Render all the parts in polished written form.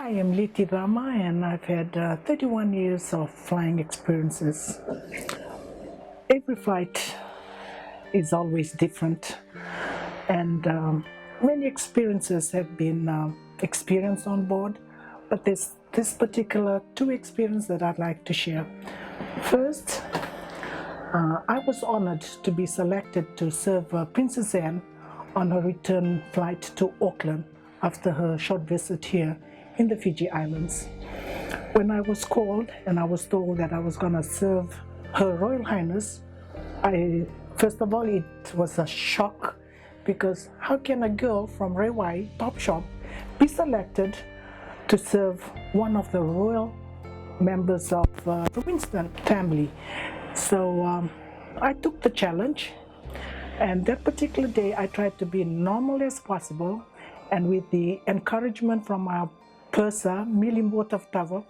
I am Litiana and I've had 31 years of flying experiences. Every flight is always different, and many experiences have been experienced on board, but there's this particular two experiences that I'd like to share. First, I was honored to be selected to serve Princess Anne on her return flight to Auckland after her short visit here in the Fiji Islands. When I was called and I was told that I was going to serve Her Royal Highness, first of all, it was a shock, because how can a girl from Rewai Top Shop be selected to serve one of the royal members of the Winston family? So I took the challenge, and that particular day I tried to be normal as possible, and with the encouragement from our purser, Milimbo of Tava,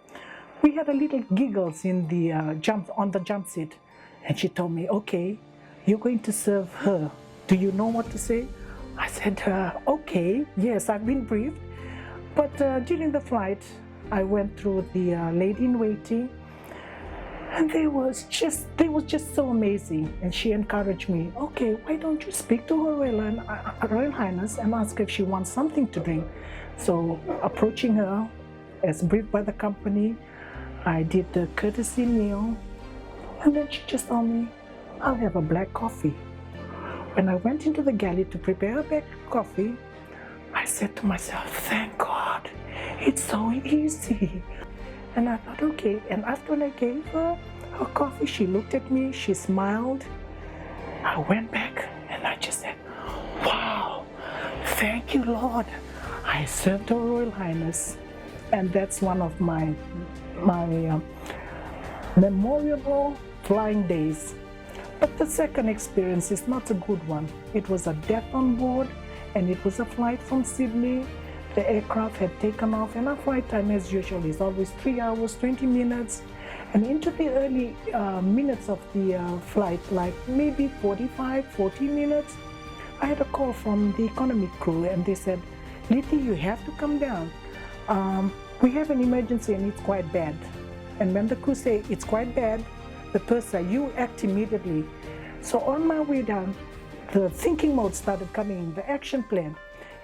we had a little giggles in the on the jump seat, and she told me, "Okay, you're going to serve her. Do you know what to say?" I said, "Okay, yes, I've been briefed." But during the flight, I went through the lady in waiting, and they was just so amazing. And she encouraged me, "Okay, why don't you speak to Her Royal Highness and ask if she wants something to drink?" So approaching her, as briefed by the company, I did the courtesy meal, and then she just told me, "I'll have a black coffee." When I went into the galley to prepare a black coffee, I said to myself, "Thank God, it's so easy." And I thought, okay. And after when I gave her her coffee, she looked at me, she smiled. I went back and I just said, "Wow, thank you, Lord. I served Her Royal Highness." And that's one of my memorable flying days. But the second experience is not a good one. It was a death on board, and it was a flight from Sydney. The aircraft had taken off, and our flight time, as usual, is always 3 hours, 20 minutes. And into the early minutes of the flight, like maybe 45, 40 minutes, I had a call from the economy crew, and they said, "Liti, you have to come down. We have an emergency and it's quite bad." And when the crew say it's quite bad, the purser, you act immediately. So on my way down, the thinking mode started coming in, the action plan.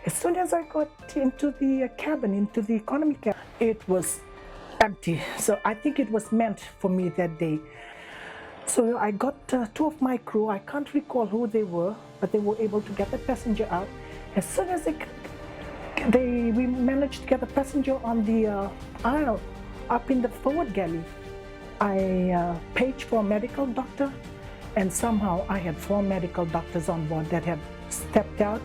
As soon as I got into the cabin, into the economy cabin, it was empty. So I think it was meant for me that day. So I got two of my crew. I can't recall who they were, but they were able to get the passenger out. As soon as we managed to get the passenger on the aisle, up in the forward galley, I paged for a medical doctor, and somehow I had 4 medical doctors on board that had stepped out,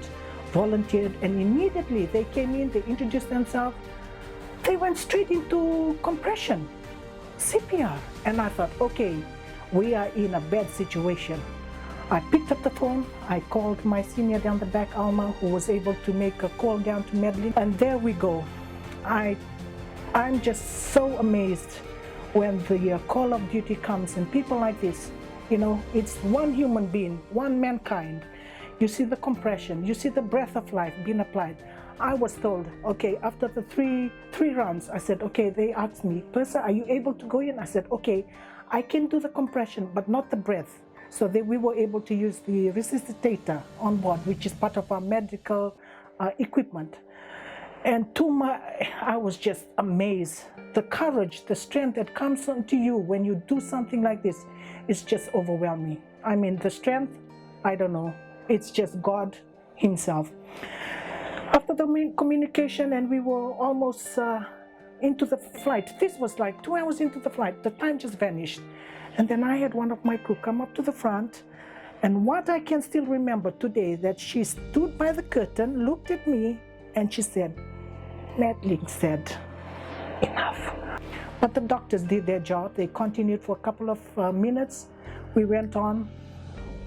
volunteered, and immediately they came in, they introduced themselves. They went straight into compression, CPR, and I thought, okay, we are in a bad situation. I picked up the phone, I called my senior down the back, Alma, who was able to make a call down to Medellin, and there we go. I'm just so amazed when the call of duty comes, and people like this, you know, it's one human being, one mankind. You see the compression, you see the breath of life being applied. I was told, okay, after the three rounds, I said, okay, they asked me, "Purser, are you able to go in?" I said, okay, I can do the compression, but not the breath. So we were able to use the resuscitator on board, which is part of our medical equipment. And I was just amazed. The courage, the strength that comes onto you when you do something like this is just overwhelming. I mean, the strength, I don't know. It's just God Himself. After the communication, and we were almost into the flight. This was like 2 hours into the flight. The time just vanished. And then I had one of my crew come up to the front. And what I can still remember today, that she stood by the curtain, looked at me, and she said, "Madeline said, enough." But the doctors did their job. They continued for a couple of minutes. We went on,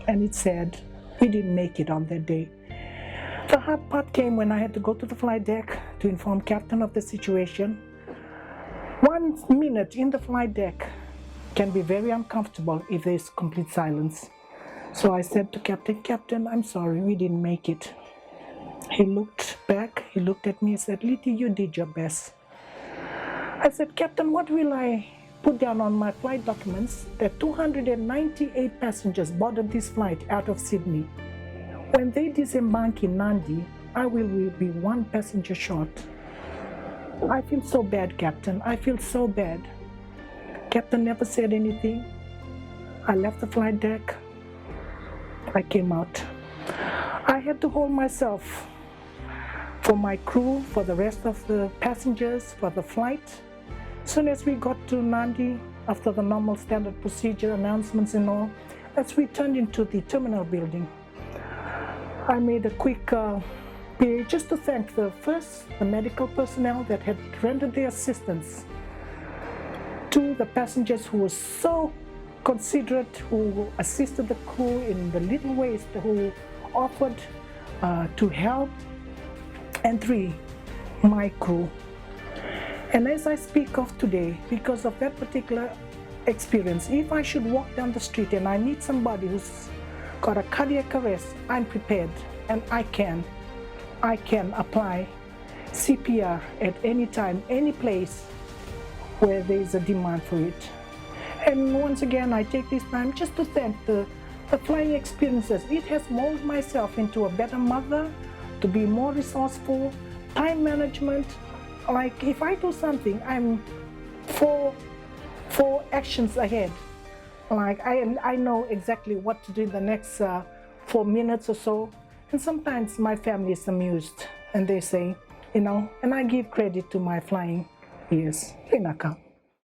and it said, we didn't make it on that day. The hard part came when I had to go to the flight deck to inform captain of the situation. 1 minute in the flight deck can be very uncomfortable if there's complete silence. So I said to Captain, "I'm sorry, we didn't make it." He looked back, he looked at me and said, "Liti, you did your best." I said, Captain, what will I put down on my flight documents? That 298 passengers boarded this flight out of Sydney. When they disembark in Nandi, I will be one passenger short. I feel so bad, Captain. I feel so bad. Captain never said anything. I left the flight deck. I came out. I had to hold myself for my crew, for the rest of the passengers, for the flight. As soon as we got to Nandi, after the normal standard procedure announcements and all, as we turned into the terminal building, I made a quick PA just to thank the medical personnel that had rendered their assistance to the passengers who were so considerate, who assisted the crew in the little ways, who offered to help, and 3, my crew. And as I speak of today, because of that particular experience, if I should walk down the street and I meet somebody who's got a cardiac arrest, I'm prepared, and I can apply CPR at any time, any place where there is a demand for it. And once again, I take this time just to thank the flying experiences. It has molded myself into a better mother, to be more resourceful, time management. Like if I do something, I'm four actions ahead. Like I know exactly what to do in the next 4 minutes or so. And sometimes my family is amused and they say, and I give credit to my flying years. Inaka.